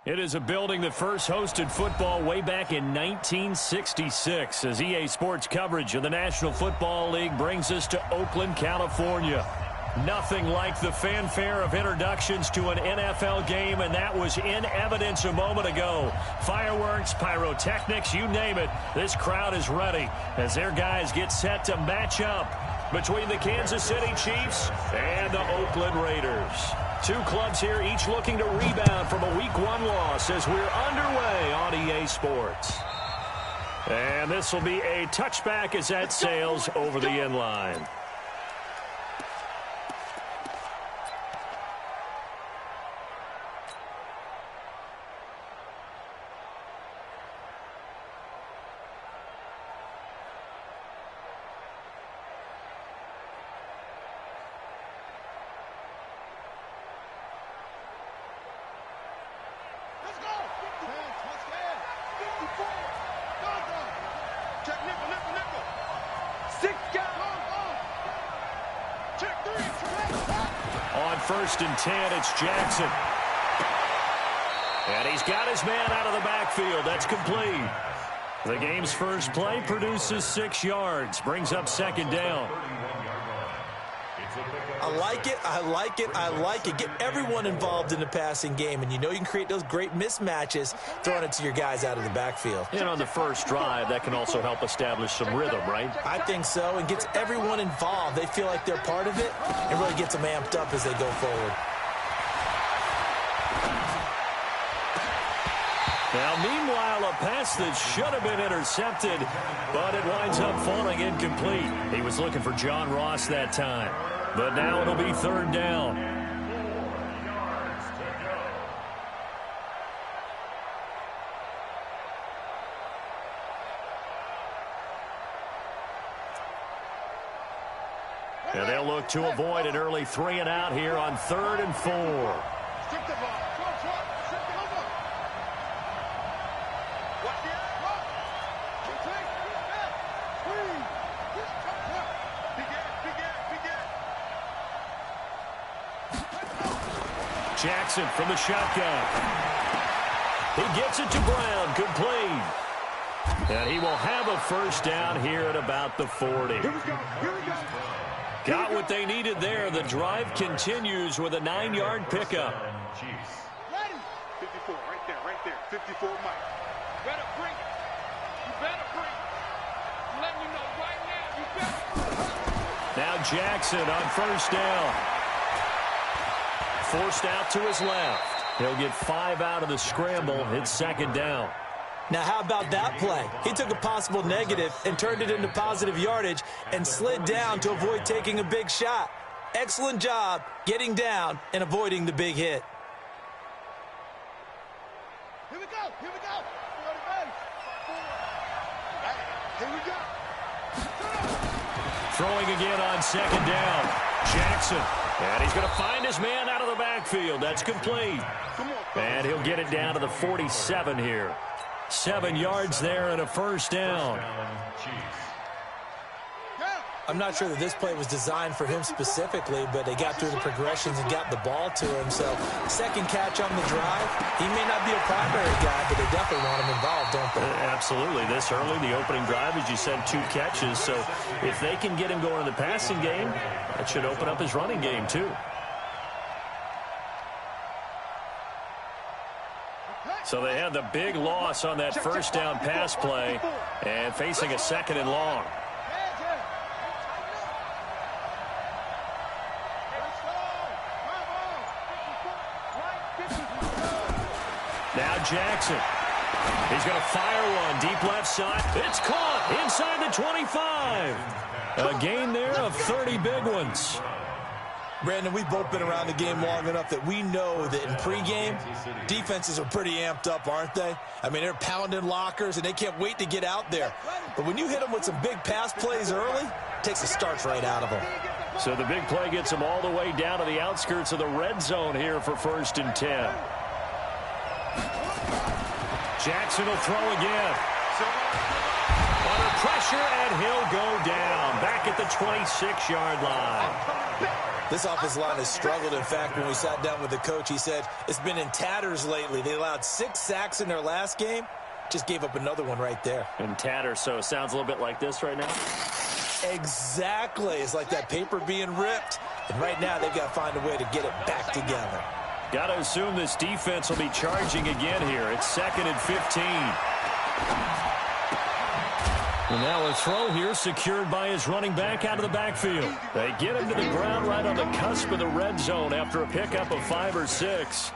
It is a building that first hosted football way back in 1966 as EA Sports coverage of the National Football League brings us to Oakland, California. Nothing like the fanfare of introductions to an NFL game, and that was in evidence a moment ago. Fireworks, pyrotechnics, you name it. This crowd is ready as their guys get set to match up between the Kansas City Chiefs and the Oakland Raiders. Two clubs here, each looking to rebound from a Week 1 loss as we're underway on EA Sports. And this will be a touchback as that sails over the end line. First and 10, it's Jackson. And he's got his man out of the backfield. That's complete. The game's first play produces 6 yards. Brings up second down. I like it, I like it, I like it. Get everyone involved in the passing game, and you know you can create those great mismatches throwing it to your guys out of the backfield. And on the first drive, that can also help establish some rhythm, right? I think so, and gets everyone involved. They feel like they're part of it, and really gets them amped up as they go forward. Now, meanwhile, a pass that should have been intercepted, but it winds up falling incomplete. He was looking for John Ross that time. But now it'll be third down. And they'll look to avoid an early 3 and out here on 3rd and 4. Jackson from the shotgun. He gets it to Brown, complete. And he will have a first down here at about the 40. Got what they needed there. The drive continues with a 9-yard pickup. 54, right there. 54, Mike. Better bring it. You better bring it. I'm letting you know right now, you better. Now Jackson on first down. Forced out to his left. He'll get 5 out of the scramble. It's second down. Now, how about that play? He took a possible negative and turned it into positive yardage and slid down to avoid taking a big shot. Excellent job getting down and avoiding the big hit. Here we go. Here we go. Here we go. Throwing again on second down. Jackson. And he's going to find his man out of the backfield. That's complete. And he'll get it down to the 47 here. 7 yards there and a first down. I'm not sure that this play was designed for him specifically, but they got through the progressions and got the ball to him. So, second catch on the drive. He may not be a primary guy, but they definitely want him involved, don't they? Absolutely. This early, the opening drive, as you said, 2 catches. So, if they can get him going in the passing game, that should open up his running game, too. So they had the big loss on that first down pass play and facing a 2nd and long. Now Jackson. He's going to fire one deep left side. It's caught inside the 25. A gain there of 30 big ones. Brandon, we've both been around the game long enough that we know that in pregame, defenses are pretty amped up, aren't they? I mean, they're pounding lockers, and they can't wait to get out there. But when you hit them with some big pass plays early, it takes the starch right out of them. So the big play gets them all the way down to the outskirts of the red zone here for 1st and 10. Jackson will throw again. Under pressure, and he'll go down. Back at the 26-yard line. This offensive line has struggled. In fact, when we sat down with the coach, he said it's been in tatters lately. They allowed 6 sacks in their last game. Just gave up another one right there. In tatters, so it sounds a little bit like this right now? Exactly. It's like that paper being ripped. And right now, they've got to find a way to get it back together. Got to assume this defense will be charging again here. It's 2nd and 15. And now a throw here secured by his running back out of the backfield. They get him to the ground right on the cusp of the red zone after a pickup of 5 or 6.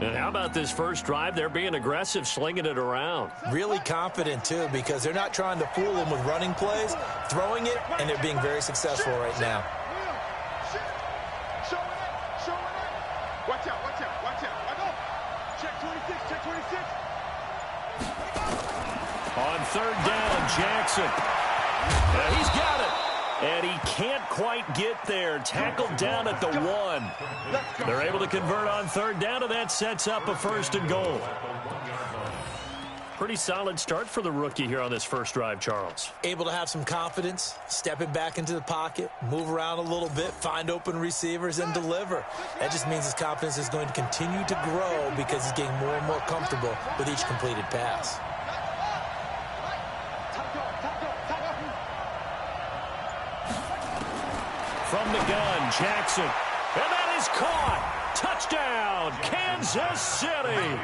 And how about this first drive? They're being aggressive, slinging it around. Really confident, too, because they're not trying to fool them with running plays, throwing it, and they're being very successful right now. Watch out, watch out, watch out. I know. Check 26, check 26. On 3rd down, Jackson. He's got it. And he can't quite get there. Tackled down at the 1. They're able to convert on 3rd down, and that sets up a 1st and goal. Pretty solid start for the rookie here on this first drive, Charles. Able to have some confidence, stepping back into the pocket, move around a little bit, find open receivers, and deliver. That just means his confidence is going to continue to grow because he's getting more and more comfortable with each completed pass. From the gun, Jackson. And that is caught. Touchdown, Kansas City.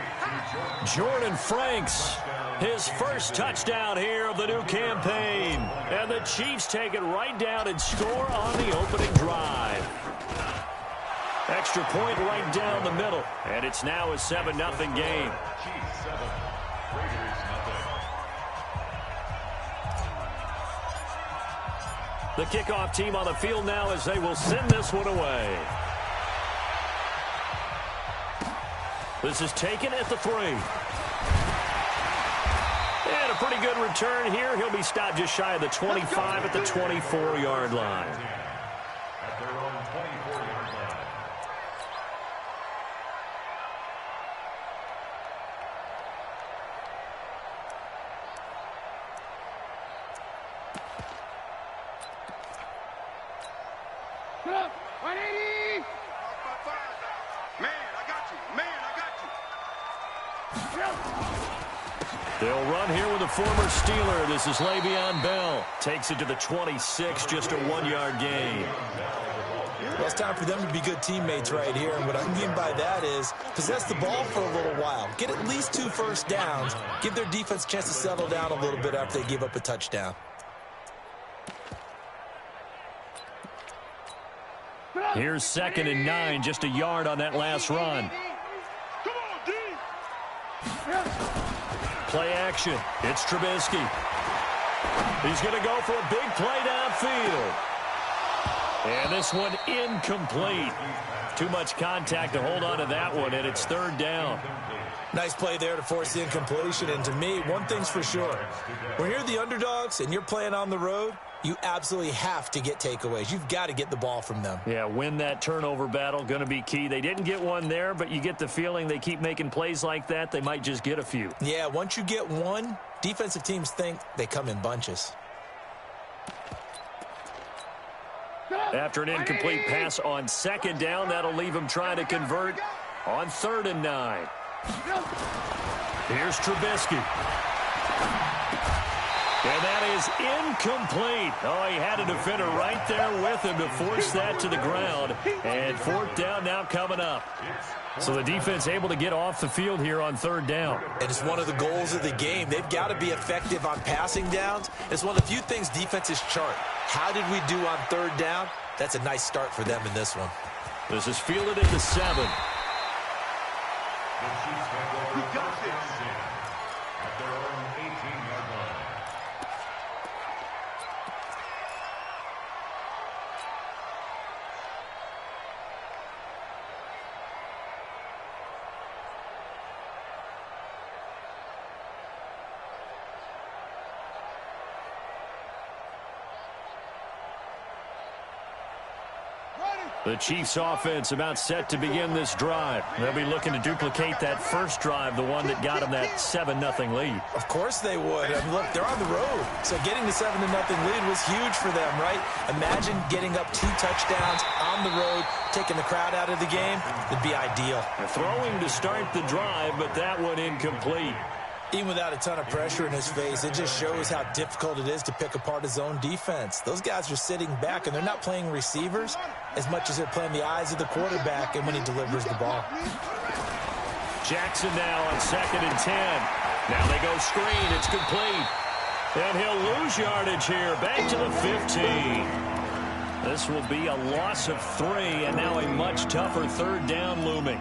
Jordan Franks, his first touchdown here of the new campaign. And the Chiefs take it right down and score on the opening drive. Extra point right down the middle. And it's now a 7-0 game. The kickoff team on the field now as they will send this one away. This is taken at the 3. And a pretty good return here. He'll be stopped just shy of the 25 at the 24-yard line. At their own 24-yard line. Put up. 180. Man, I got you. Man, I got you. They'll run here with a former Steeler. This is Le'Veon Bell. Takes it to the 26, just a 1-yard gain. Well, it's time for them to be good teammates right here. And what I mean by that is possess the ball for a little while. Get at least 2 first downs. Give their defense a chance to settle down a little bit after they give up a touchdown. Here's 2nd and 9, just a yard on that last run. Come on, D. Play action. It's Trubisky. He's going to go for a big play downfield. And this one incomplete. Too much contact to hold on to that one, and it's 3rd down. Nice play there to force the incompletion. And to me, one thing's for sure. When you're the underdogs and you're playing on the road, you absolutely have to get takeaways. You've got to get the ball from them. Yeah, win that turnover battle, going to be key. They didn't get one there, but you get the feeling they keep making plays like that, they might just get a few. Yeah, once you get one, defensive teams think they come in bunches. After an incomplete pass on 2nd down, that'll leave him trying to convert on 3rd and 9. Here's Trubisky. And that is incomplete. Oh, he had a defender right there with him to force that to the ground. And 4th down now coming up. So the defense able to get off the field here on 3rd down. And it's one of the goals of the game. They've got to be effective on passing downs. It's one of the few things defenses chart. How did we do on 3rd down? That's a nice start for them in this one. This is fielded at the 7. The Chiefs have over first down at their own 18-yard line. Ready. The Chiefs offense about set to begin this drive. They'll be looking to duplicate that first drive, the one that got them that 7-0 lead. Of course they would. I mean, look, they're on the road. So getting the 7-0 lead was huge for them, right? Imagine getting up 2 touchdowns on the road, taking the crowd out of the game. It'd be ideal. They're throwing to start the drive, but that one incomplete. Even without a ton of pressure in his face, it just shows how difficult it is to pick apart his own defense. Those guys are sitting back, and they're not playing receivers as much as they're playing the eyes of the quarterback and when he delivers the ball. Jackson now on 2nd and 10. Now they go screen. It's complete. And he'll lose yardage here. Back to the 15. This will be a loss of 3, and now a much tougher 3rd down looming.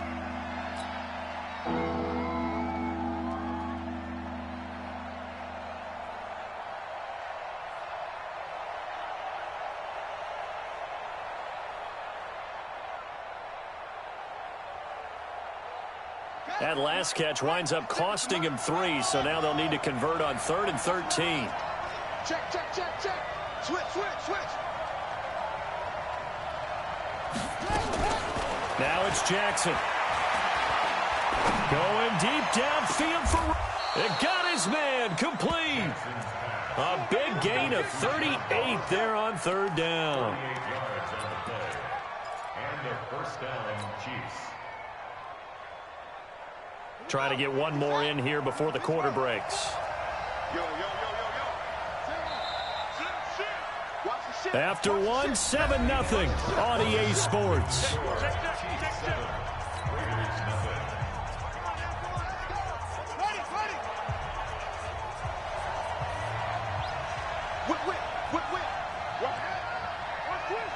That last catch winds up costing him 3, so now they'll need to convert on 3rd and 13. Check, check, check, check. Switch, switch, switch. Now it's Jackson. Going deep downfield for... It got his man complete. A big gain of 38 there on 3rd down. 28 yards on the play. And a first down, Chiefs. Try to get one more in here before the quarter breaks. Yo, yo, yo, yo, yo. Shit, shit. Watch the shit. After 1-7-0 on EA Sports. Check, check, check, check, check. Ready, ready. Whip, whip, whip, whip. Watch this.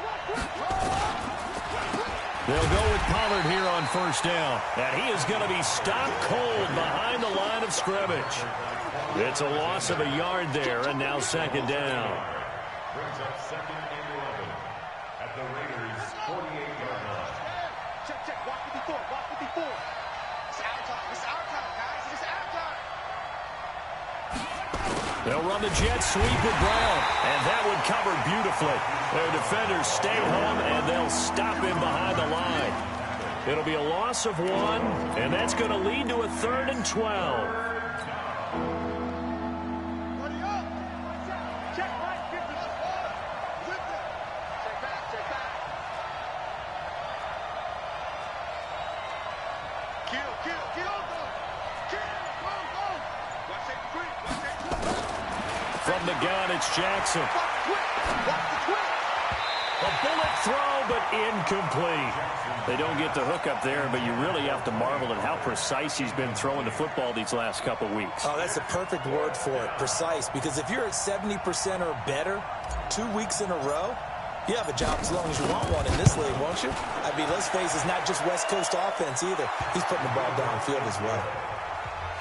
They'll go with Pollard here on 1st down. And he is going to be stopped cold behind the line of scrimmage. It's a loss of a yard there, and now 2nd down. Brings up 2nd and 11 at the Raiders' 48-yard line. Check, check. Watch 54. Watch 54. It's our time. It's our time, guys. It's our time. They'll run the jet sweep with Brown, and that one covered beautifully. Their defenders stay home, and they'll stop him behind the line. It'll be a loss of 1, and that's going to lead to a 3rd and 12. Ready up. Check right. Get this. Whip it. Check back. Check back. Kill, kill, kill. Kill. Go, go. Watch that quick. Watch that quick. From the gun, it's Jackson. Watch the quick. Watch the quick. A bullet throw, but incomplete. They don't get the hook up there, but you really have to marvel at how precise he's been throwing the football these last couple weeks. Oh, that's the perfect word for it, precise, because if you're at 70% or better 2 weeks in a row, you have a job as long as you want one in this league, won't you? I mean, let's face it, it's not just West Coast offense either. He's putting the ball downfield as well.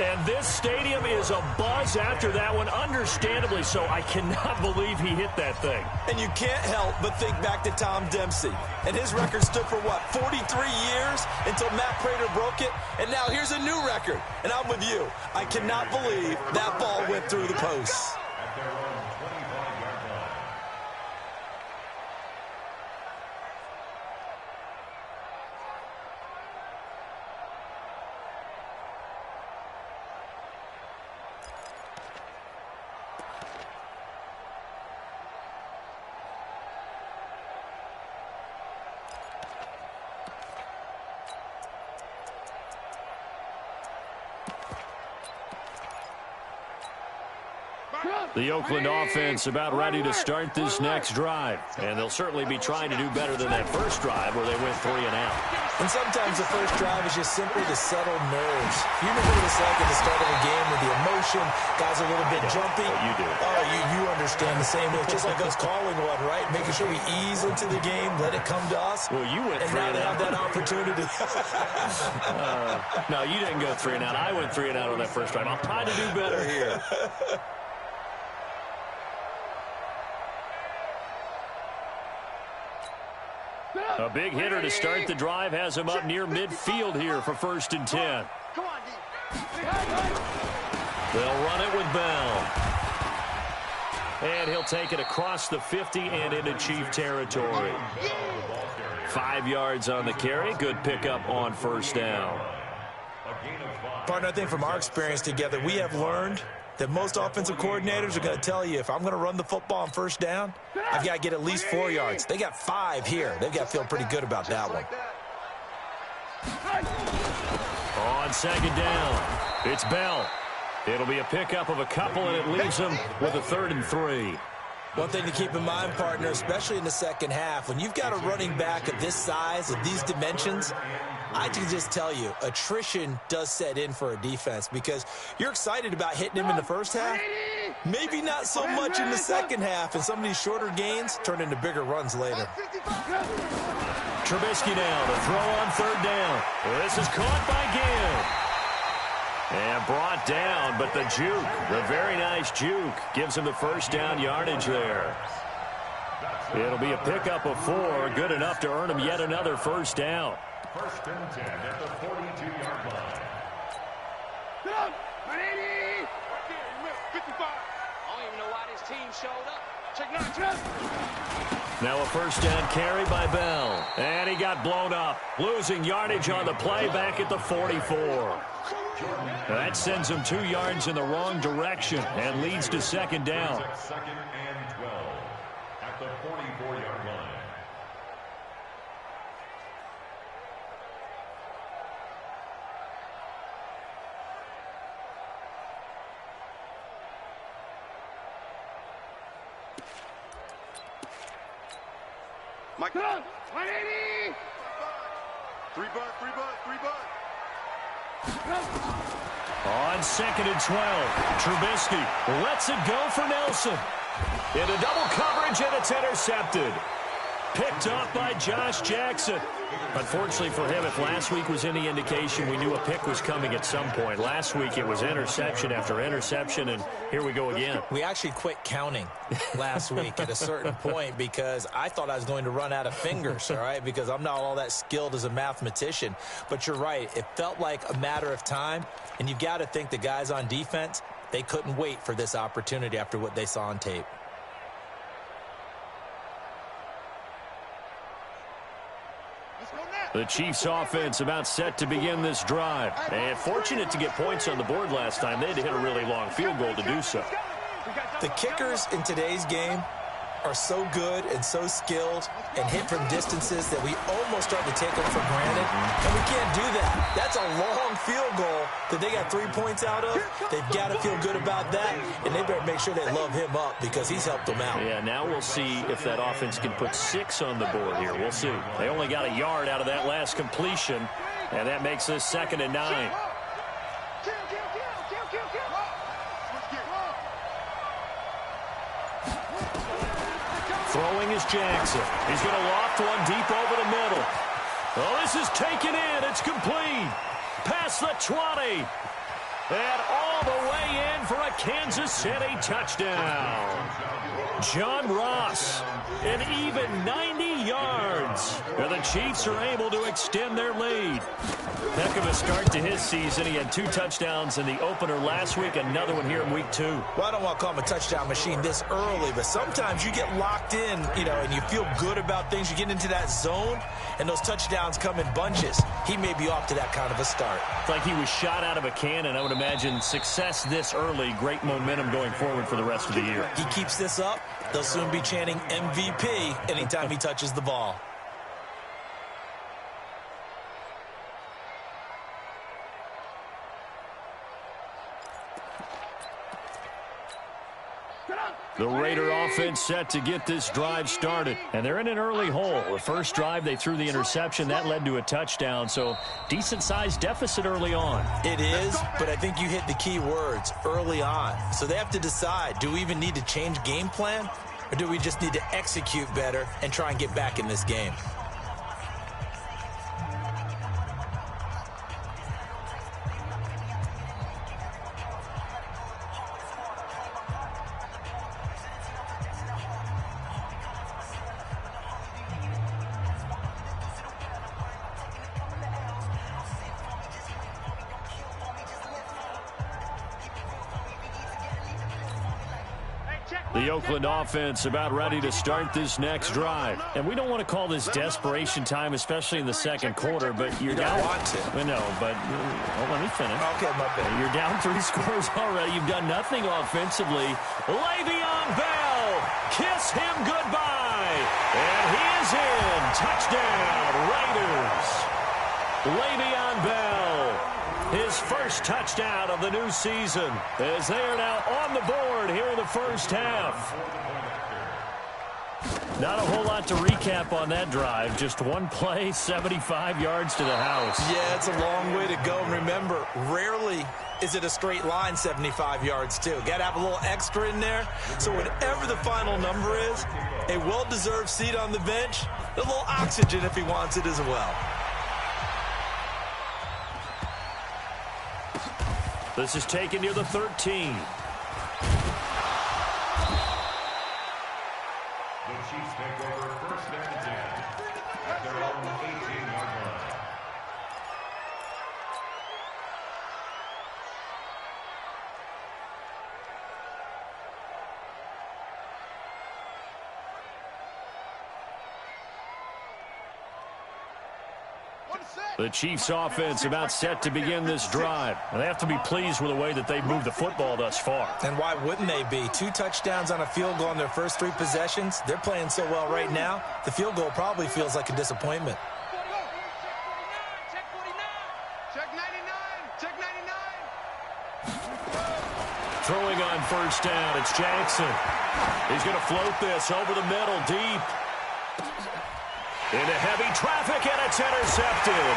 And this stadium is abuzz after that one, understandably so. I cannot believe he hit that thing. And you can't help but think back to Tom Dempsey. And his record stood for, what, 43 years until Matt Prater broke it? And now here's a new record. And I'm with you. I cannot believe that ball went through the posts. At their own 25-yard line. The Oakland offense about ready to start this next drive. And they'll certainly be trying to do better than that first drive where they went 3 and out. And sometimes the first drive is just simply to settle nerves. You know what it's like at the start of a game with the emotion, guys are a little bit jumpy. You do. Oh, you understand the same way. It's just like us calling one, right? Making sure we ease into the game, let it come to us. Well, you went and 3 now and they out. have that opportunity. No, you didn't go 3 and out. I went 3 and out on that first drive. I'll try to do better here. A big hitter to start the drive has him up near midfield here for 1st and 10. Come on, D. They'll run it with Bell. And he'll take it across the 50 and into Chief territory. 5 yards on the carry. Good pickup on first down. Partner, I think from our experience together, we have learned that most offensive coordinators are going to tell you, if I'm going to run the football on first down, I've got to get at least 4 yards. They got 5 here. They've got to feel pretty good about that one. On second down, it's Bell. It'll be a pickup of a couple, and it leaves them with a 3rd and 3. One thing to keep in mind, partner, especially in the second half, when you've got a running back of this size, of these dimensions, I can just tell you, attrition does set in for a defense because you're excited about hitting him in the first half. Maybe not so much in the second half, and some of these shorter gains turn into bigger runs later. Trubisky now to throw on 3rd down. This is caught by Gill. And brought down, but the juke, the very nice juke, gives him the first down yardage there. It'll be a pickup of 4, good enough to earn him yet another first down. 1st and 10 at the 42-yard line. Get up! 180! Right there, you missed. 55. I don't even know why this team showed up. Check 9, check. Now a first down carry by Bell. And he got blown up, losing yardage on the play back at the 44. That sends him 2 yards in the wrong direction and leads to second down. 2nd and 12 at the 44-yard line. Mike, 180! 3 bucks, 3 bucks, 3 bucks. On 2nd and 12, Trubisky lets it go for Nelson. Into double coverage, and it's intercepted. Picked off by Josh Jackson. Unfortunately for him, if last week was any indication, we knew a pick was coming at some point. Last week it was interception after interception, and here we go again. We actually quit counting last week at a certain point because I thought I was going to run out of fingers, all right, because I'm not all that skilled as a mathematician. But you're right. It felt like a matter of time, and you've got to think the guys on defense, they couldn't wait for this opportunity after what they saw on tape. The Chiefs offense about set to begin this drive. And fortunate to get points on the board last time. They had to hit a really long field goal to do so. The kickers in today's game are so good and so skilled and hit from distances that we almost start to take them for granted. And we can't do that. That's a long field goal that they got 3 points out of. They've got to feel good about that, and they better make sure they love him up because he's helped them out. Yeah, now we'll see if that offense can put 6 on the board here. We'll see. They only got a yard out of that last completion, and that makes this 2nd and 9. Throwing is Jackson. He's going to loft one deep over the middle. Oh, this is taken in. It's complete. Past the 20. And all the way in for a Kansas City touchdown. John Ross, an even 90 yards. And the Chiefs are able to extend their lead. Heck of a start to his season. He had 2 touchdowns in the opener last week, another one here in week 2. Well, I don't want to call him a touchdown machine this early, but sometimes you get locked in, and you feel good about things. You get into that zone, and those touchdowns come in bunches. He may be off to that kind of a start. It's like he was shot out of a cannon. I would imagine success this early, great momentum going forward for the rest of the year. He keeps this up, they'll soon be chanting MVP anytime he touches the ball. The Raider offense set to get this drive started. And they're in an early hole. The first drive, they threw the interception. That led to a touchdown. So decent-sized deficit early on. It is, but I think you hit the key words, early on. So they have to decide, do we even need to change game plan? Or do we just need to execute better and try and get back in this game? Hey, check The Oakland offense about ready to start this next drive. And we don't want to call this desperation time, especially in the second quarter, but you're down. Want to. I know, but let me finish. Okay, my bad. You're down 3 scores already. You've done nothing offensively. Le'Veon Bell, kiss him goodbye. And he is in. Touchdown, Raiders. Le'Veon Bell, his first touchdown of the new season, as they are now on the board here in the first half. Not a whole lot to recap on that drive. Just one play, 75 yards to the house. Yeah, it's a long way to go. And remember, rarely is it a straight line 75 yards, too. Got to have a little extra in there. So whatever the final number is, a well-deserved seat on the bench, a little oxygen if he wants it as well. This is taken near the 13. The Chiefs take over first and 10 at their own 18-yard line. The Chiefs offense about set to begin this drive. And they have to be pleased with the way that they've moved the football thus far. And why wouldn't they be? 2 touchdowns on a field goal in their first 3 possessions. They're playing so well right now, the field goal probably feels like a disappointment. Check 99. Check 99. Throwing on first down, it's Jackson. He's going to float this over the middle, deep. Into heavy traffic, and it's intercepted.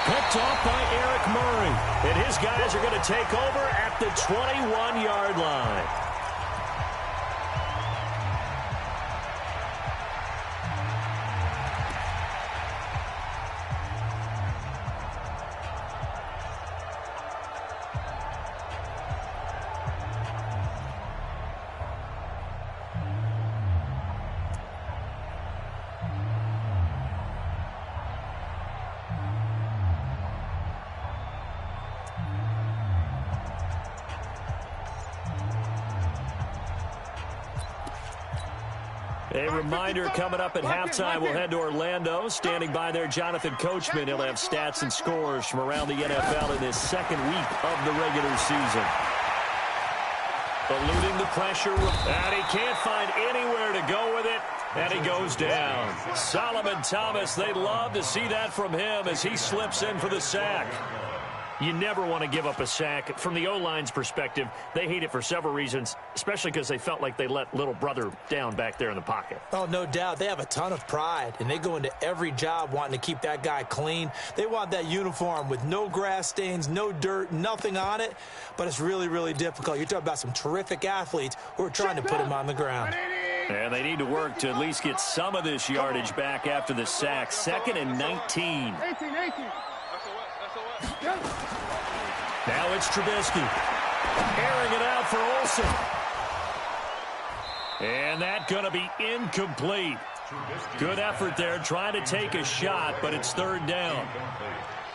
Picked off by Eric Murray. And his guys are going to take over at the 21-yard line. A reminder coming up at halftime, we'll head to Orlando. Standing by there, Jonathan Coachman. He'll have stats and scores from around the NFL in this second week of the regular season. Eluding the pressure, and he can't find anywhere to go with it, and he goes down. Solomon Thomas, they love to see that from him as he slips in for the sack. You never want to give up a sack. From the O-line's perspective, they hate it for several reasons, especially because they felt like they let little brother down back there in the pocket. Oh, no doubt. They have a ton of pride, and they go into every job wanting to keep that guy clean. They want that uniform with no grass stains, no dirt, nothing on it, but it's really, really difficult. You're talking about some terrific athletes who are trying to put him on the ground. And they need to work to at least get some of this yardage back after the sack. 2nd and 19. 18. Now it's Trubisky. Airing it out for Olsen. And that's going to be incomplete. Good effort there, trying to take a shot, but it's 3rd down.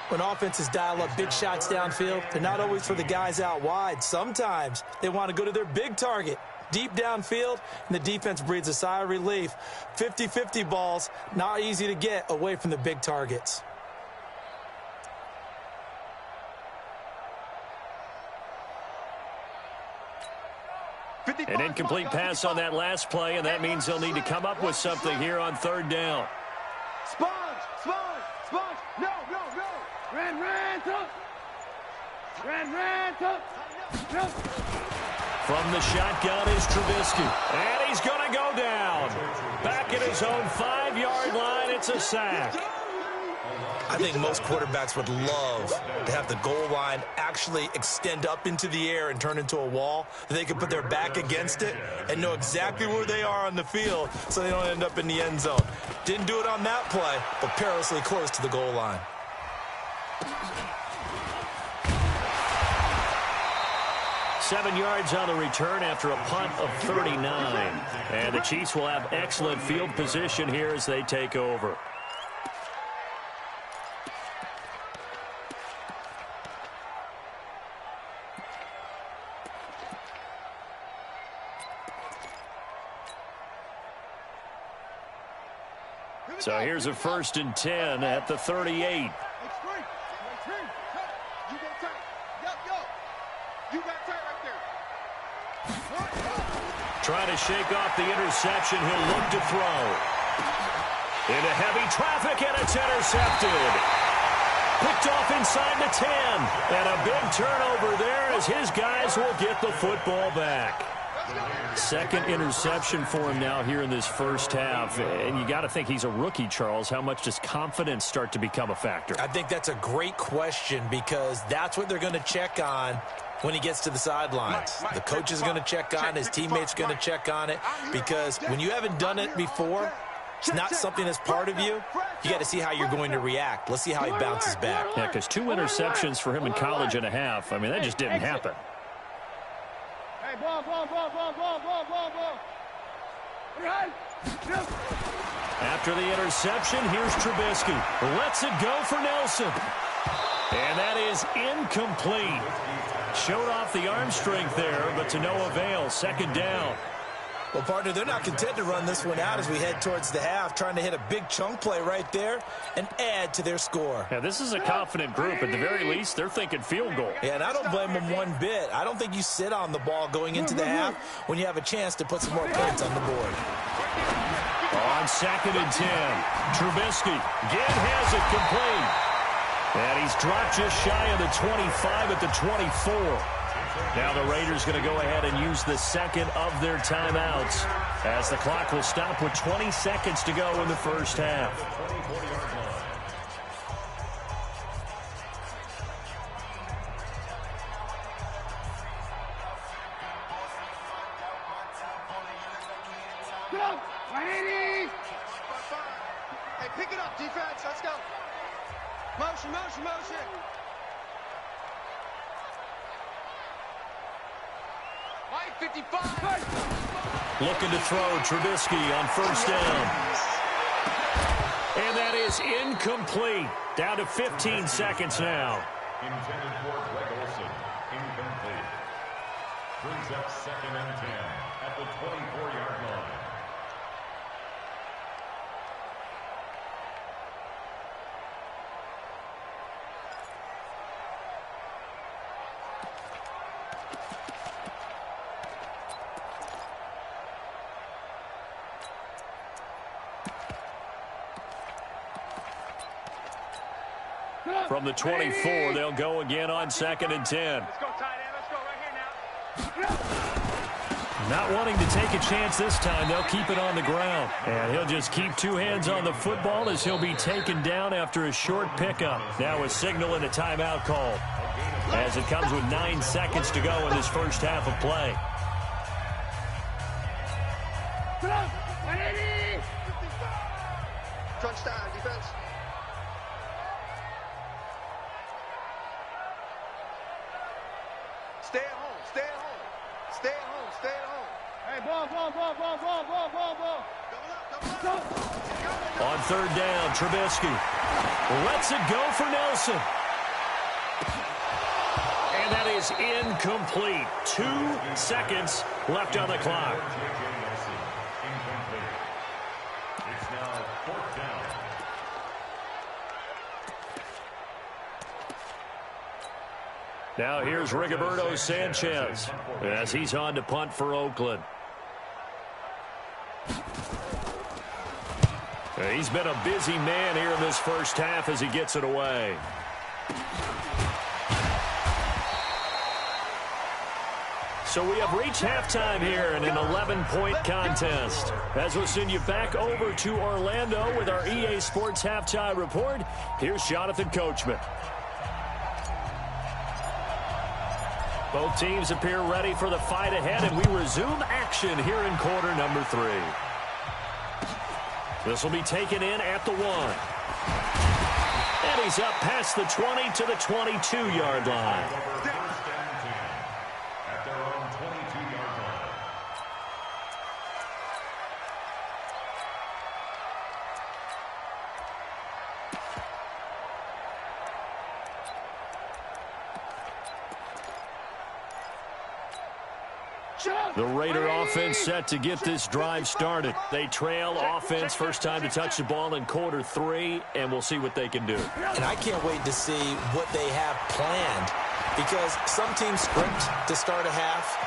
When offenses dial up big shots downfield, they're not always for the guys out wide. Sometimes they want to go to their big target, deep downfield, and the defense breathes a sigh of relief. 50-50 balls, not easy to get away from the big targets. An incomplete pass on that last play, and that means they'll need to come up with something here on 3rd down. Sponge. No. Ran, no. From the shotgun is Trubisky, and he's going to go down. Back at his own 5-yard line, it's a sack. I think most quarterbacks would love to have the goal line actually extend up into the air and turn into a wall. They can put their back against it and know exactly where they are on the field so they don't end up in the end zone. Didn't do it on that play, but perilously close to the goal line. Seven yards on the return after a punt of 39. And the Chiefs will have excellent field position here as they take over. So here's a 1st and 10 at the 38. Trying to shake off the interception. He'll look to throw. Into heavy traffic, and it's intercepted. Picked off inside the 10. And a big turnover there as his guys will get the football back. 2nd interception for him now here in this first half. And you got to think he's a rookie, Charles. How much does confidence start to become a factor? I think that's a great question because that's what they're going to check on when he gets to the sidelines. The coach is going to check on it. His teammates going to check on it because when you haven't done it before, it's not something that's part of you. You got to see how you're going to react. Let's see how he bounces back. Yeah, because 2 interceptions for him in college and a half. I mean, that just didn't happen. Hey, ball. After the interception, here's Trubisky. Lets it go for Nelson. And that is incomplete. Showed off the arm strength there, but to no avail. 2nd down. Well, partner, they're not content to run this one out as we head towards the half, trying to hit a big chunk play right there and add to their score. Yeah, this is a confident group. At the very least, they're thinking field goal. Yeah, and I don't blame them one bit. I don't think you sit on the ball going into the half when you have a chance to put some more points on the board. On 2nd and 10, Trubisky again has it complete. And he's dropped just shy of the 25 at the 24. Now the Raiders going to go ahead and use the 2nd of their timeouts as the clock will stop with 20 seconds to go in the first half. Go! Hey, pick it up, defense. Let's go. Motion. White 55. Looking to throw Trubisky on 1st down. And that is incomplete. Down to 15 seconds now. Intended for Greg Olsen. Incomplete. Brings up 2nd and 10 at the 24-yard line. From the 24, they'll go again on 2nd and 10. Let's go, tight end. Let's go right here now. Not wanting to take a chance this time, they'll keep it on the ground. And he'll just keep 2 hands on the football as he'll be taken down after a short pickup. Now a signal and a timeout call as it comes with 9 seconds to go in this first half of play. Crunch time, defense. Stay at home. Hey, ball. On 3rd down, Trubisky lets it go for Nelson. And that is incomplete. 2 seconds left on the clock. It's now 4th down. Now here's Rigoberto Sanchez as he's on to punt for Oakland. He's been a busy man here in this first half as he gets it away. So we have reached halftime here in an 11-point contest. As we'll send you back over to Orlando with our EA Sports Halftime Report, here's Jonathan Coachman. Both teams appear ready for the fight ahead, and we resume action here in quarter number 3. This will be taken in at the 1. And he's up past the 20 to the 22-yard line. At their own 22-yard line. The Raider offense set to get this drive started. They trail offense first time to touch the ball in quarter 3, and we'll see what they can do. And I can't wait to see what they have planned, because some teams script to start a half.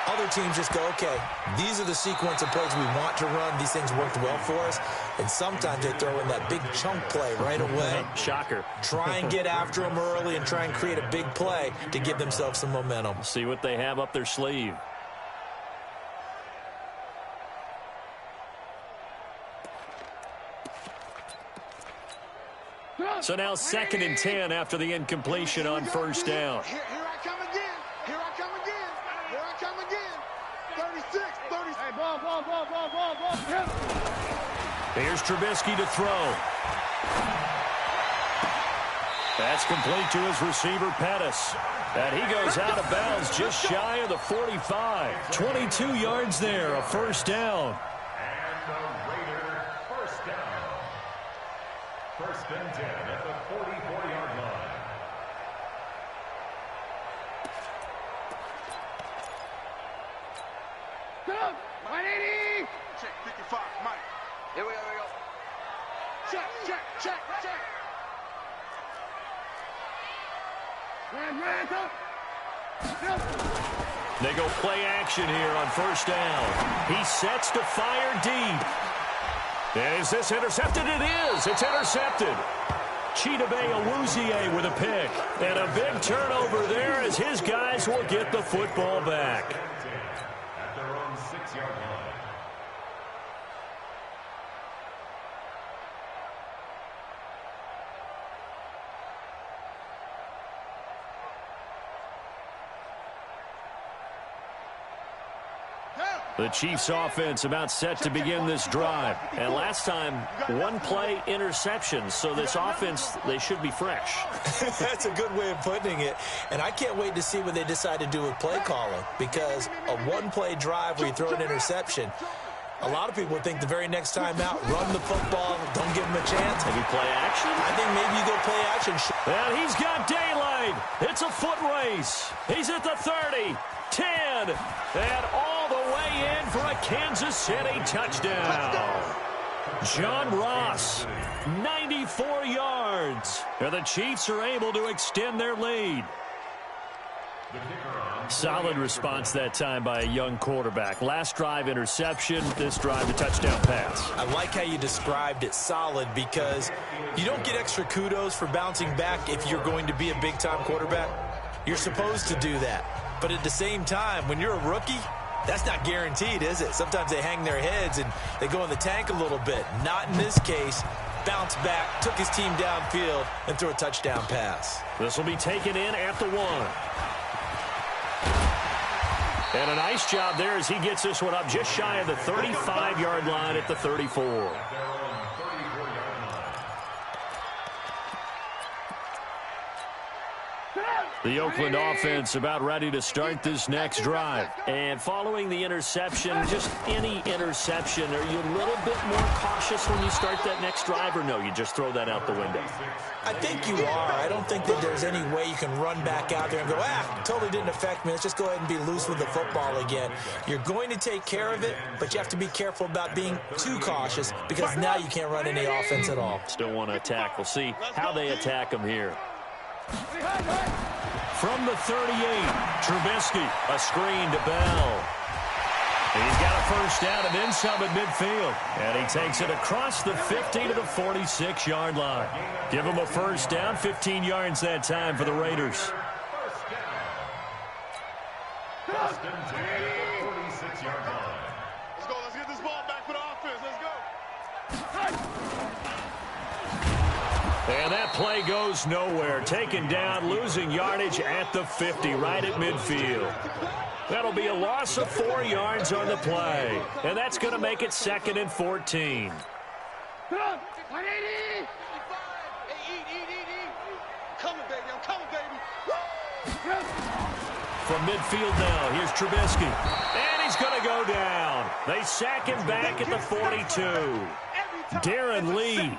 Other teams just go, okay, these are the sequence of plays we want to run. These things worked well for us. And sometimes they throw in that big chunk play right away. Shocker. Try and get after them early and try and create a big play to give themselves some momentum. See what they have up their sleeve. So now 2nd and 10 after the incompletion on first down. Here I come again. Here I come again. Here I come again. 36, 30. Hey, ball. Here's Trubisky to throw. That's complete to his receiver, Pettis. And he goes out of bounds just shy of the 45. 22 yards there, a first down. And the Raider first down. 1st and 10 at the 44-yard line. Go! 180! Check 55, Mike. Here we go. Check. They go play action here on first down. He sets to fire deep. And is this intercepted? It is. It's intercepted. Chidobe Awuzie with a pick. And a big turnover there as his guys will get the football back. At their own 6-yard line. The Chiefs offense about set to begin this drive. And last time, one play interception. So this offense, they should be fresh. That's a good way of putting it. And I can't wait to see what they decide to do with play calling, because a one-play drive where you throw an interception, a lot of people think the very next time out, run the football, don't give them a chance. Maybe play action? I think maybe you go play action. And he's got daylight. It's a foot race. He's at the 30, 10, and all the way in for a Kansas City touchdown. John Ross, 94 yards. And the Chiefs are able to extend their lead. Solid response that time by a young quarterback. Last drive interception, this drive a touchdown pass. I like how you described it, solid, because you don't get extra kudos for bouncing back if you're going to be a big-time quarterback. You're supposed to do that. But at the same time, when you're a rookie, that's not guaranteed, is it? Sometimes they hang their heads and they go in the tank a little bit. Not in this case. Bounced back, took his team downfield, and threw a touchdown pass. This will be taken in at the 1. And a nice job there as he gets this one up just shy of the 35-yard line at the 34. The Oakland offense about ready to start this next drive. And following the interception, just any interception, are you a little bit more cautious when you start that next drive, or no, you just throw that out the window? I think you are. I don't think that there's any way you can run back out there and go, totally didn't affect me. Let's just go ahead and be loose with the football again. You're going to take care of it, but you have to be careful about being too cautious, because now you can't run any offense at all. Still want to attack. We'll see how they attack them here. From the 38, Trubisky, a screen to Bell. He's got a first down and then some at midfield. And he takes it across the 50 to the 46-yard line. Give him a first down, 15 yards that time for the Raiders. First and 10 at the 46-yard line. Let's go. Let's get this ball back for the offense. Let's go. And that play goes nowhere. Taken down, losing yardage at the 50, right at midfield. That'll be a loss of 4 yards on the play. And that's going to make it 2nd and 14. 180. Hey, eat. Coming, baby. I'm coming, baby. From midfield now, here's Trubisky. And he's going to go down. They sack him back at the 42. Darren Lee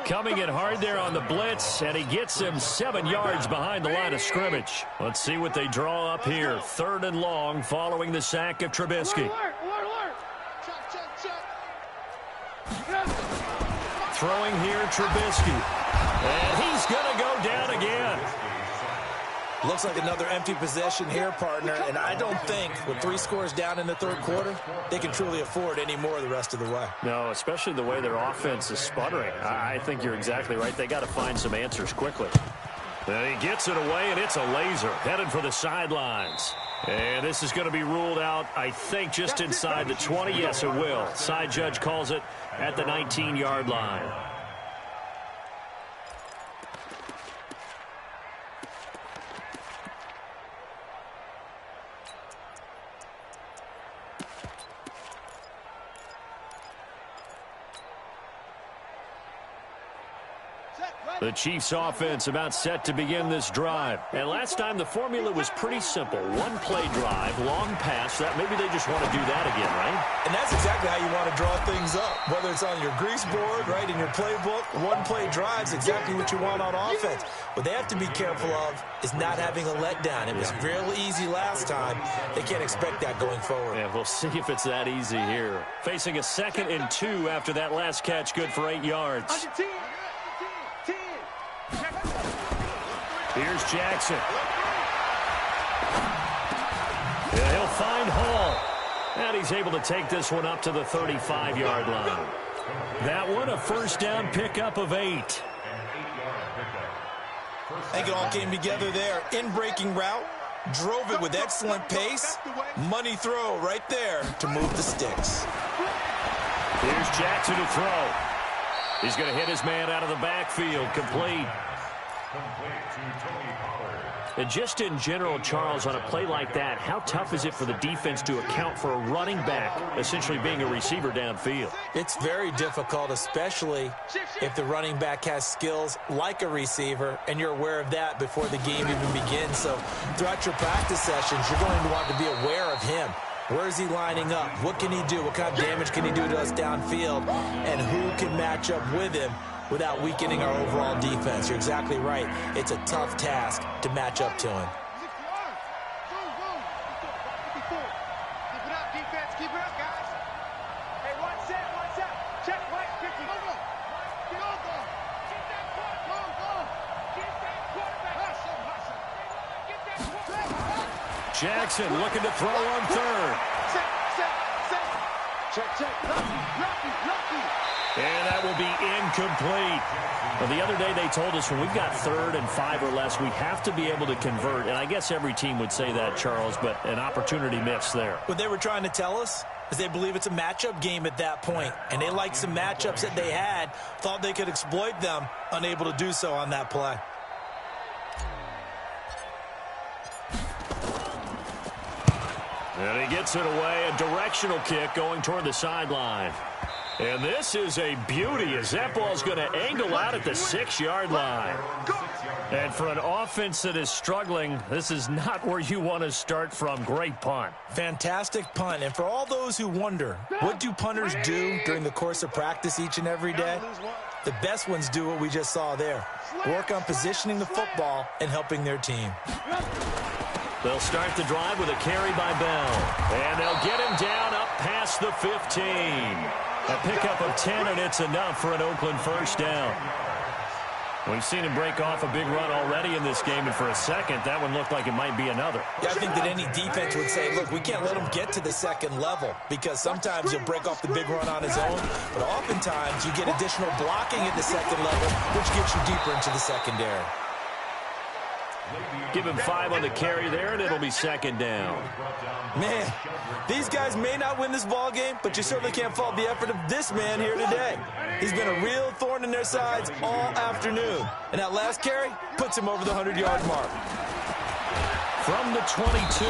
Coming in hard there on the blitz, and he gets him 7 yards behind the line of scrimmage. Let's see what they draw up here. 3rd and long following the sack of Trubisky. Throwing here, Trubisky. And he's going to go down again. Looks like another empty possession here, partner, and I don't think with 3 scores down in the 3rd quarter, they can truly afford any more the rest of the way. No, especially the way their offense is sputtering. I think you're exactly right. They got to find some answers quickly. And he gets it away, and it's a laser headed for the sidelines. And this is going to be ruled out, I think, just inside the 20. Yes, it will. Side judge calls it at the 19-yard line. The Chiefs offense about set to begin this drive. And last time the formula was pretty simple. 1 play drive, long pass. That maybe they just want to do that again, right? And that's exactly how you want to draw things up. Whether it's on your grease board, right, in your playbook, 1 play drive's exactly what you want on offense. What they have to be careful of is not having a letdown. It was real easy last time. They can't expect that going forward. Yeah, we'll see if it's that easy here. Facing a 2nd and 2 after that last catch, good for 8 yards. Here's Jackson. Yeah, he'll find Hall. And he's able to take this one up to the 35-yard line. That one, a 1st down pickup of 8. I think it all came together there. In-breaking route, drove it with excellent pace. Money throw right there to move the sticks. Here's Jackson to throw. He's going to hit his man out of the backfield. Complete. And just in general, Charles, on a play like that, how tough is it for the defense to account for a running back essentially being a receiver downfield? It's very difficult, especially if the running back has skills like a receiver, and you're aware of that before the game even begins. So throughout your practice sessions, you're going to want to be aware of him. Where is he lining up? What can he do? What kind of damage can he do to us downfield? And who can match up with him without weakening our overall defense? You're exactly right. It's a tough task to match up to him. Keep it up, defense. Keep it up, guys. Hey, one set. Check right, 50. Go. Get that quarterback. Get that quarterback. Hustle. Get that quarterback. Jackson looking to throw on 3rd. Set. Check. Lucky. And that will be incomplete. Well, the other day they told us when we've got 3rd and 5 or less, we have to be able to convert. And I guess every team would say that, Charles, but an opportunity missed there. What they were trying to tell us is they believe it's a matchup game at that point. And they liked some matchups that they had, thought they could exploit them, unable to do so on that play. And he gets it away, a directional kick going toward the sideline. And this is a beauty as that ball's going to angle out at the 6-yard line. And for an offense that is struggling, this is not where you want to start from. Great punt. Fantastic punt. And for all those who wonder, what do punters do during the course of practice each and every day? The best ones do what we just saw there. Work on positioning the football and helping their team. They'll start the drive with a carry by Bell. And they'll get him down up past the 15. A pickup of 10, and it's enough for an Oakland 1st down. We've seen him break off a big run already in this game, and for a second, that one looked like it might be another. Yeah, I think that any defense would say, look, we can't let him get to the 2nd level, because sometimes he'll break off the big run on his own, but oftentimes you get additional blocking at the 2nd level, which gets you deeper into the secondary. Give him 5 on the carry there, and it'll be 2nd down. Man, these guys may not win this ball game, but you certainly can't fault the effort of this man here today. He's been a real thorn in their sides all afternoon. And that last carry puts him over the 100-yard mark. From the 22,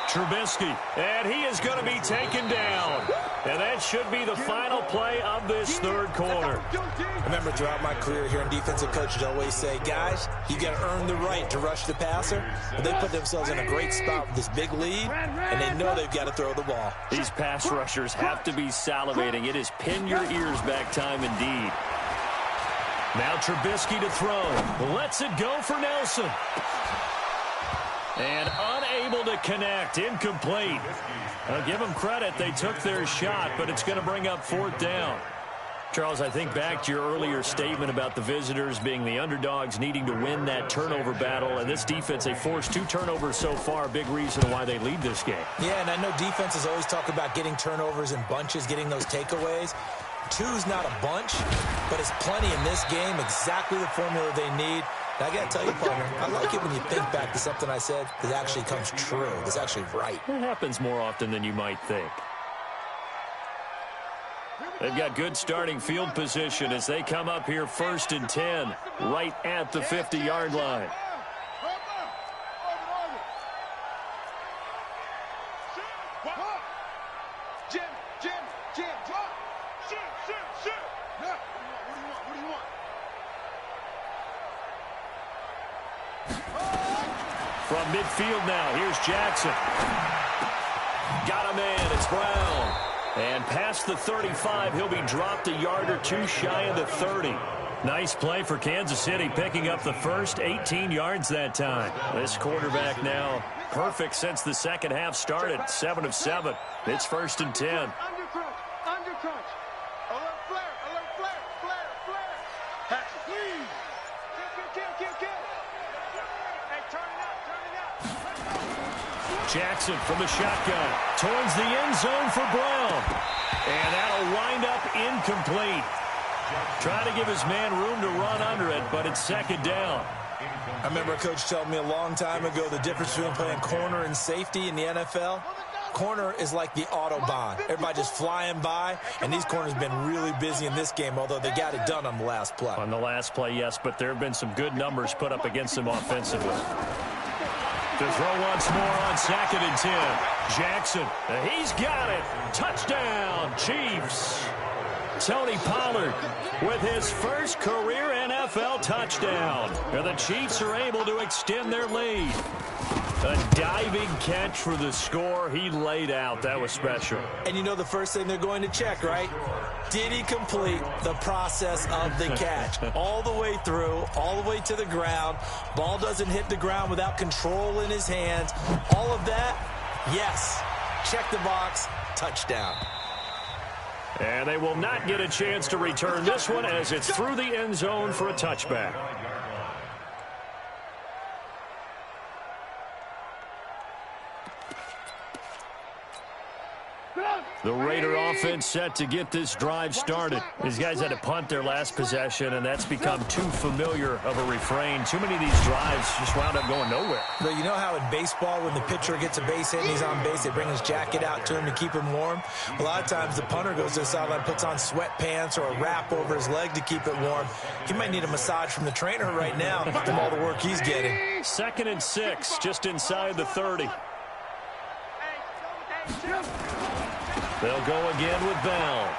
Trubisky, and he is going to be taken down. And that should be the final play of this 3rd quarter. I remember throughout my career here in defensive coaches always say, guys, you got to earn the right to rush the passer. But they put themselves in a great spot with this big lead, and they know they've got to throw the ball. These pass rushers have to be salivating. It is pin your ears back time indeed. Now Trubisky to throw. Lets it go for Nelson. And unable to connect. Incomplete. I'll give them credit. They took their shot, but it's going to bring up 4th down. Charles, I think back to your earlier statement about the visitors being the underdogs needing to win that turnover battle. And this defense, they forced 2 turnovers so far. A big reason why they lead this game. Yeah, and I know defenses always talk about getting turnovers in bunches, getting those takeaways. 2's not a bunch, but it's plenty in this game. Exactly the formula they need. And I got to tell you, partner, I like it when you think back to something I said that actually comes true. That's actually right. It happens more often than you might think. They've got good starting field position as they come up here 1st and 10, right at the 50-yard line. From midfield now, here's Jackson. Got a man, it's Brown. And past the 35, he'll be dropped a yard or 2 shy of the 30. Nice play for Kansas City, picking up the first 18 yards that time. This quarterback now perfect since the second half started, 7 of 7. It's 1st and 10. Under crunch. Alert flare. Pass it, please. Kill. Hey, turn it up. Jackson from the shotgun towards the end zone for Brown. And that'll wind up incomplete. Trying to give his man room to run under it, but it's 2nd down. I remember a coach telling me a long time ago the difference between playing corner and safety in the NFL. Corner is like the Autobahn. Everybody just flying by, and these corners have been really busy in this game, although they got it done on the last play. On the last play, yes, but there have been some good numbers put up against them offensively. To throw once more on 2nd and 10. Jackson, he's got it. Touchdown, Chiefs. Tony Pollard with his first career NFL touchdown. And the Chiefs are able to extend their lead. A diving catch for the score. He laid out. That was special. And you know the first thing they're going to check, right? Did he complete the process of the catch? All the way through, all the way to the ground. Ball doesn't hit the ground without control in his hands. All of that, yes. Check the box, touchdown. And they will not get a chance to return this one as it's through the end zone for a touchback. The Raider offense set to get this drive started. These guys had to punt their last possession, and that's become too familiar of a refrain. Too many of these drives just wound up going nowhere. But you know how in baseball, when the pitcher gets a base hit and he's on base, they bring his jacket out to him to keep him warm? A lot of times the punter goes to the sideline, puts on sweatpants or a wrap over his leg to keep it warm. He might need a massage from the trainer right now from all the work he's getting. 2nd and 6, just inside the 30. They'll go again with Bell.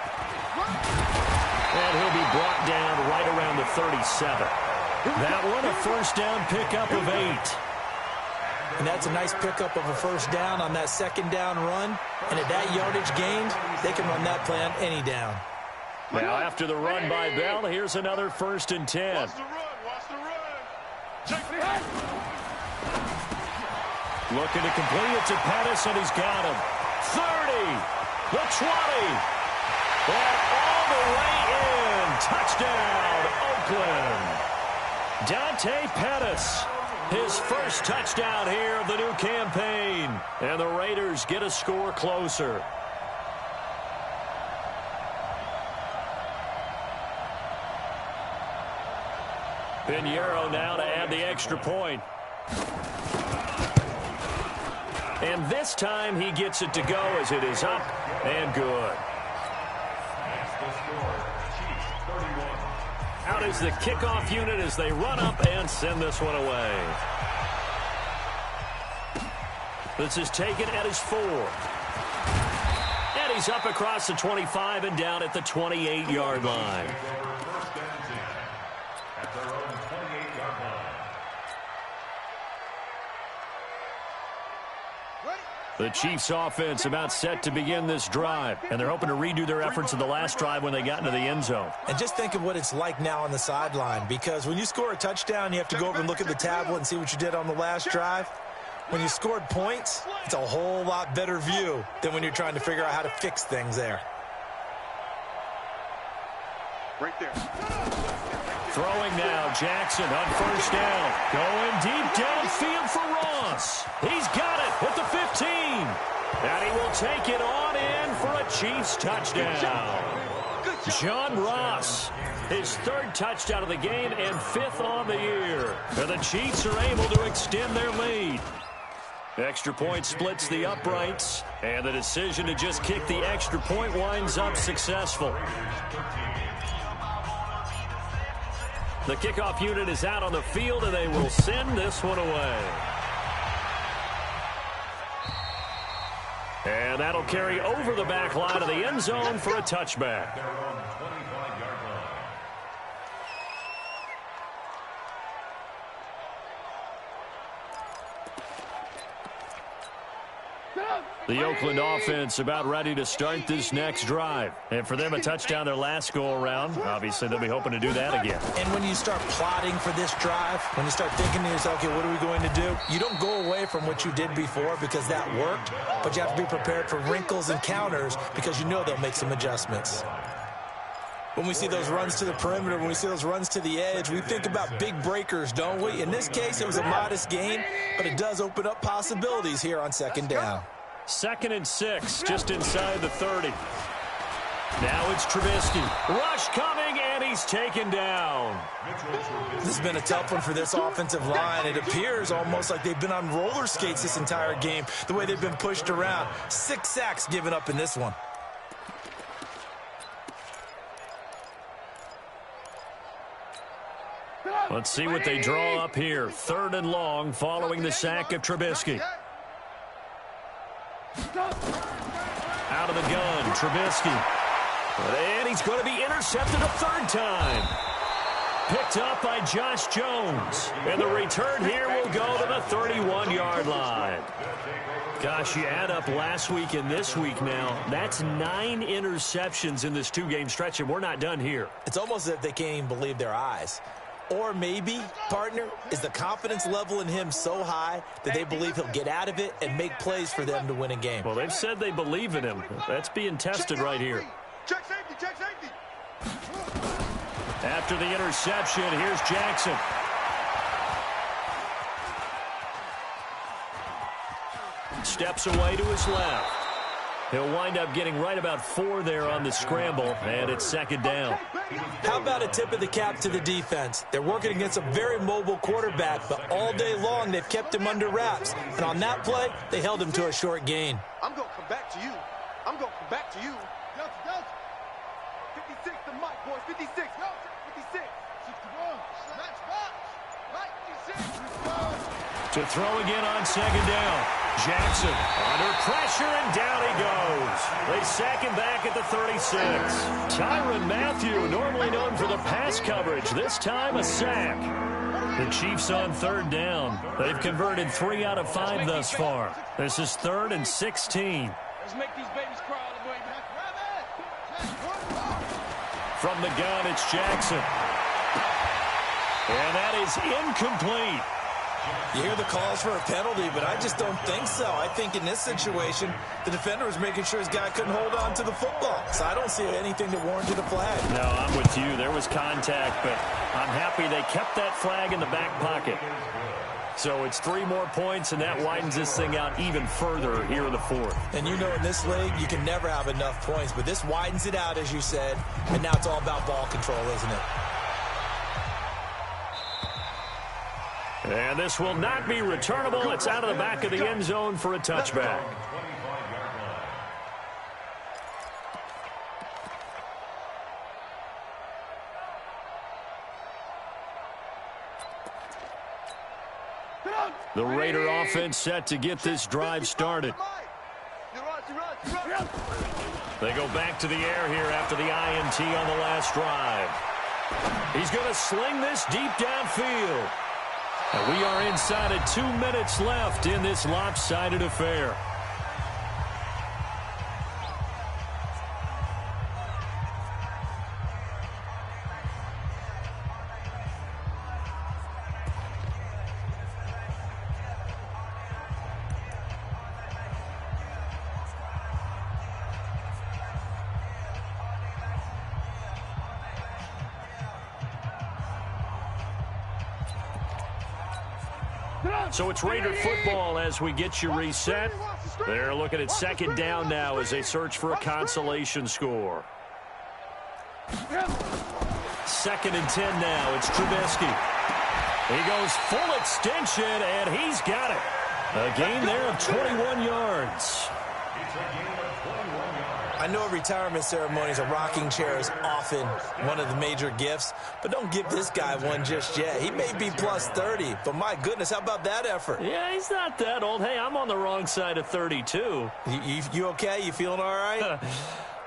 And he'll be brought down right around the 37. That one a first down pickup of 8. And that's a nice pickup of a first down on that 2nd down run. And at that yardage gained, they can run that play on any down. Now after the run by Bell, here's another 1st and 10. Watch the run. Looking to complete it to Pettis, and he's got him. 30. The 20. And all the way in. Touchdown, Oakland. Dante Pettis. His first touchdown here of the new campaign. And the Raiders get a score closer. Pinheiro now to add the extra point. And this time he gets it to go as it is up and good. Out is the kickoff unit as they run up and send this one away. This is taken at his 4. And he's up across the 25 and down at the 28-yard line. At their own 28-yard line. The Chiefs offense about set to begin this drive, and they're hoping to redo their efforts in the last drive when they got into the end zone. And just think of what it's like now on the sideline, because when you score a touchdown, you have to go over and look at the tablet and see what you did on the last drive. When you scored points, it's a whole lot better view than when you're trying to figure out how to fix things there. Right there. Throwing now, Jackson on first down. Going deep downfield for Ross. He's got it at the 15. And he will take it on in for a Chiefs touchdown. John Ross, his third touchdown of the game and fifth on the year. And the Chiefs are able to extend their lead. Extra point splits the uprights, and the decision to just kick the extra point winds up successful. The kickoff unit is out on the field, and they will send this one away. And that'll carry over the back line of the end zone for a touchback. The Oakland offense about ready to start this next drive. And for them, a touchdown their last go-around. Obviously, they'll be hoping to do that again. And when you start plotting for this drive, when you start thinking to yourself, okay, what are we going to do? You don't go away from what you did before because that worked, but you have to be prepared for wrinkles and counters because you know they'll make some adjustments. When we see those runs to the perimeter, when we see those runs to the edge, we think about big breakers, don't we? In this case, it was a modest gain, but it does open up possibilities here on second down. 2nd and 6, just inside the 30. Now it's Trubisky. Rush coming, and he's taken down. This has been a tough one for this offensive line. It appears almost like they've been on roller skates this entire game, the way they've been pushed around. 6 sacks given up in this one. Let's see what they draw up here. 3rd and long following the sack of Trubisky. Out of the gun, Trubisky. And he's going to be intercepted a 3rd time. Picked up by Josh Jones. And the return here will go to the 31-yard line. Gosh, you add up last week and this week now. That's 9 interceptions in this 2-game stretch, and we're not done here. It's almost as if they can't even believe their eyes. Or maybe, partner, is the confidence level in him so high that they believe he'll get out of it and make plays for them to win a game. Well, they've said they believe in him. That's being tested right here. Check safety, check safety. After the interception, here's Jackson. Steps away to his left. He'll wind up getting right about 4 there on the scramble, and it's 2nd down. How about a tip of the cap to the defense? They're working against a very mobile quarterback, but all day long they've kept him under wraps. And on that play, they held him to a short gain. I'm going to come back to you. I'm going to come back to you. 56 to Mike, boys. 56. 56. 61. Match box. Right, 56. To throw again on 2nd down. Jackson under pressure, and down he goes. They sack him back at the 36. Tyrann Mathieu, normally known for the pass coverage, this time a sack. The Chiefs on 3rd down. They've converted 3 out of 5 thus far. This is 3rd and 16. Let's make these babies cry all the way. From the gun, it's Jackson. And that is incomplete. You hear the calls for a penalty, but I just don't think so. I think in this situation, the defender was making sure his guy couldn't hold on to the football. So I don't see anything that warranted a flag. No, I'm with you. There was contact, but I'm happy they kept that flag in the back pocket. So it's 3 more points, and that widens this thing out even further here in the 4th. And you know in this league, you can never have enough points, but this widens it out, as you said, and now it's all about ball control, isn't it? And this will not be returnable. It's out of the back of the end zone for a touchback. The Raider offense set to get this drive started. They go back to the air here after the INT on the last drive. He's going to sling this deep downfield. And we are inside of 2 minutes left in this lopsided affair. So it's Raider football as we get you reset. They're looking at second down now as they search for a consolation score. 2nd and 10 now. It's Trubisky. He goes full extension, and he's got it. A gain there of 21 yards. I know at retirement ceremonies, a rocking chair is often one of the major gifts, but don't give this guy one just yet. He may be plus 30, but my goodness, how about that effort? Yeah, he's not that old. Hey, I'm on the wrong side of 32. You okay? You feeling all right?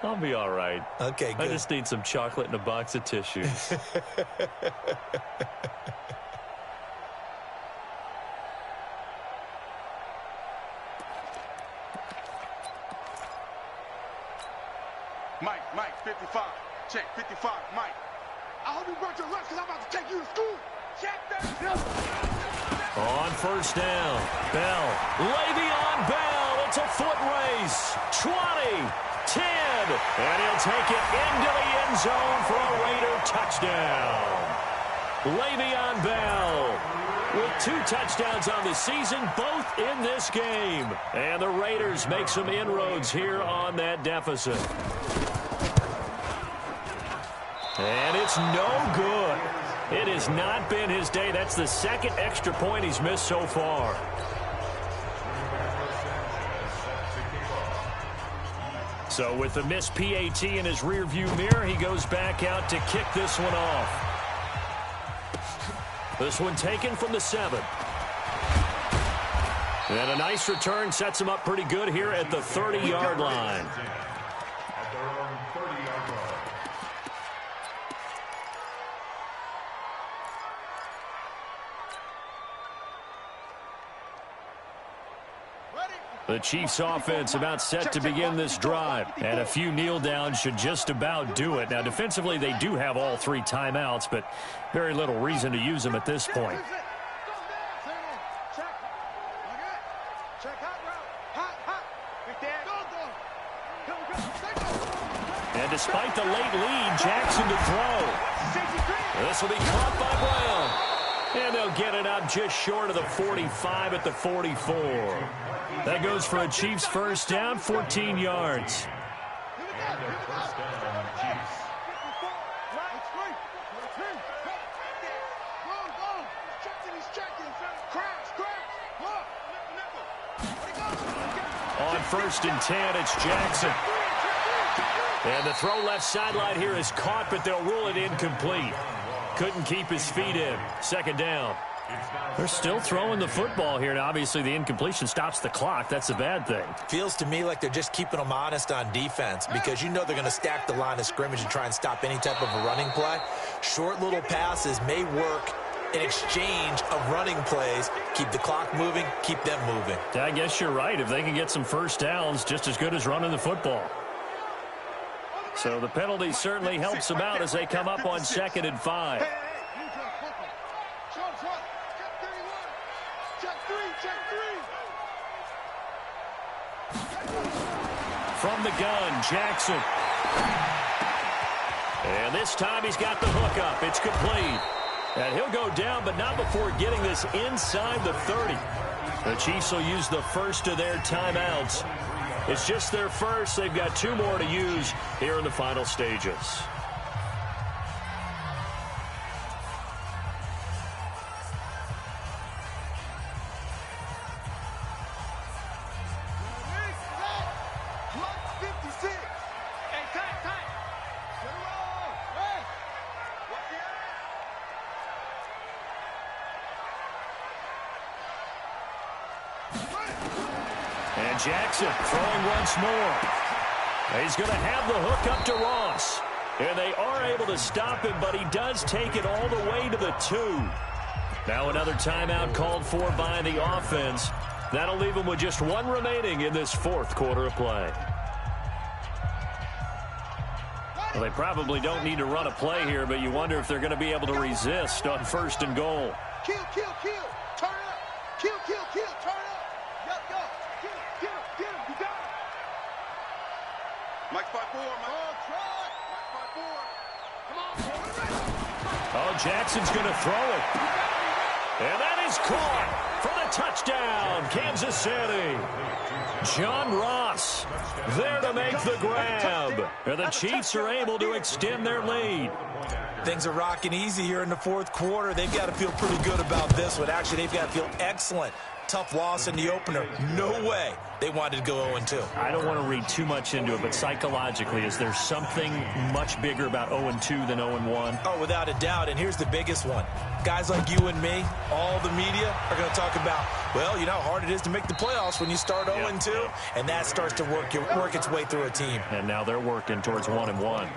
I'll be all right. Okay, good. I just need some chocolate and a box of tissues. Mike, 55. Check, 55, Mike. I hope you brought your lunch because I'm about to take you to school. Check that. On first down, Bell. Le'Veon Bell. It's a foot race. 20, 10. And he'll take it into the end zone for a Raider touchdown. Le'Veon Bell with 2 touchdowns on the season, both in this game. And the Raiders make some inroads here on that deficit. And it's no good. It has not been his day. That's the 2nd extra point he's missed so far. So with the missed PAT in his rearview mirror, he goes back out to kick this one off. This one taken from the 7. And a nice return sets him up pretty good here at the 30-yard line. The Chiefs offense about set to begin this drive. And a few kneel downs should just about do it. Now, defensively, they do have all 3 timeouts, but very little reason to use them at this point. And despite the late lead, Jackson to throw. This will be caught by Brown. And they'll get it up just short of the 45 at the 44. That goes for a Chiefs first down, 14 yards. On 1st and 10, it's Jackson. And the throw left sideline here is caught, but they'll rule it incomplete. Couldn't keep his feet in. 2nd down. They're still throwing the football here, and obviously the incompletion stops the clock. That's a bad thing. Feels to me like they're just keeping them honest on defense because you know they're going to stack the line of scrimmage and try and stop any type of a running play. Short little passes may work in exchange of running plays. Keep the clock moving, keep them moving. I guess you're right. If they can get some first downs, just as good as running the football. So the penalty certainly helps them out as they come up on 2nd and 5. From the gun, Jackson. And this time he's got the hook up. It's complete. And he'll go down, but not before getting this inside the 30. The Chiefs will use the first of their timeouts. It's just their first. They've got 2 more to use here in the final stages. And Jackson throwing once more. He's going to have the hook up to Ross. And they are able to stop him, but he does take it all the way to the 2. Now another timeout called for by the offense. That'll leave them with just 1 remaining in this 4th quarter of play. Well, they probably don't need to run a play here, but you wonder if they're going to be able to resist on 1st and goal. Kill, kill, kill. Turn up. Kill, kill, kill. Turn up. Yup, yup. Get him, get him. You got him. Mike 5-4, Mike. Oh, try. Mike 5-4. Come on. Oh, Jackson's going to throw it. And that is caught for the touchdown, Kansas City. John Ross there to make the grab. And the Chiefs are able to extend their lead. Things are rocking easy here in the fourth quarter. They've got to feel pretty good about this one. Actually, they've got to feel excellent. Tough loss in the opener. No way they wanted to go 0-2. I don't want to read too much into it, but psychologically, is there something much bigger about 0-2 than 0-1? Oh, without a doubt, and here's the biggest one. Guys like you and me, all the media, are going to talk about, well, you know how hard it is to make the playoffs when you start 0-2, and that starts to work its way through a team. And now they're working towards 1-1.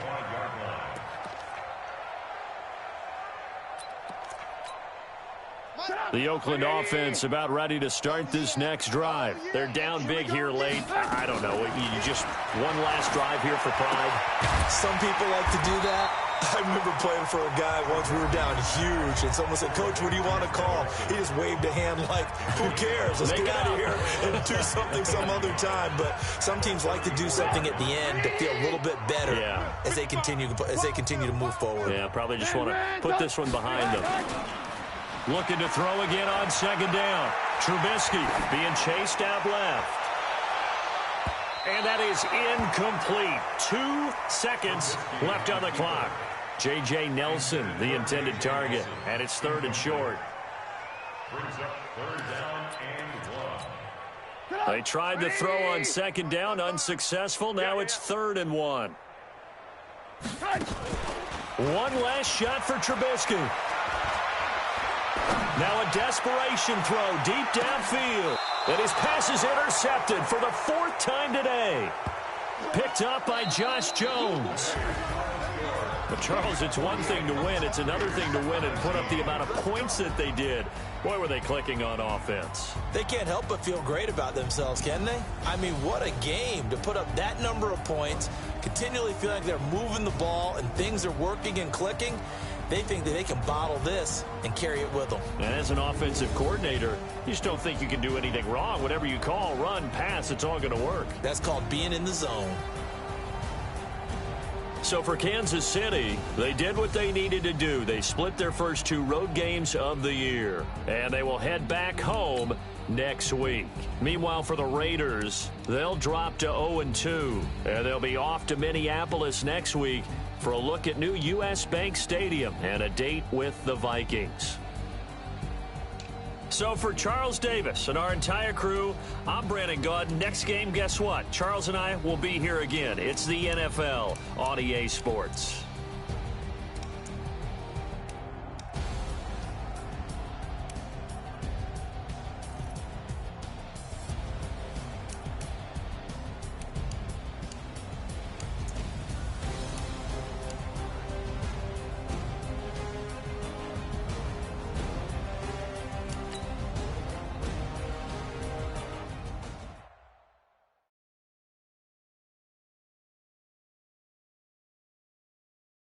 The Oakland offense about ready to start this next drive. They're down big here late. I don't know. You just one last drive here for pride. Some people like to do that. I remember playing for a guy once. We were down huge, and someone said, "Coach, what do you want to call?" He just waved a hand like, "Who cares? Let's get out of here and do something some other time." But some teams like to do something at the end to feel a little bit better as they continue to move forward. Yeah, probably just want to put this one behind them. Looking to throw again on second down. Trubisky being chased out left. And that is incomplete. 2 seconds left on the clock. J.J. Nelson, the intended target. And it's 3rd and short. Brings up 3rd down and 1. They tried to throw on second down. Unsuccessful. Now it's 3rd and 1. One last shot for Trubisky. Now a desperation throw deep downfield. And his pass is intercepted for the 4th time today. Picked up by Josh Jones. But, Charles, it's one thing to win. It's another thing to win and put up the amount of points that they did. Boy, were they clicking on offense. They can't help but feel great about themselves, can they? I mean, what a game to put up that number of points, continually feel like they're moving the ball and things are working and clicking. They think that they can bottle this and carry it with them. And as an offensive coordinator, you just don't think you can do anything wrong. Whatever you call, run, pass, it's all going to work. That's called being in the zone. So for Kansas City, they did what they needed to do. They split their first 2 road games of the year. And they will head back home next week. Meanwhile, for the Raiders, they'll drop to 0-2. And they'll be off to Minneapolis next week for a look at new U.S. Bank Stadium and a date with the Vikings. So for Charles Davis and our entire crew, I'm Brandon Gaudin. Next game, guess what? Charles and I will be here again. It's the NFL on EA Sports.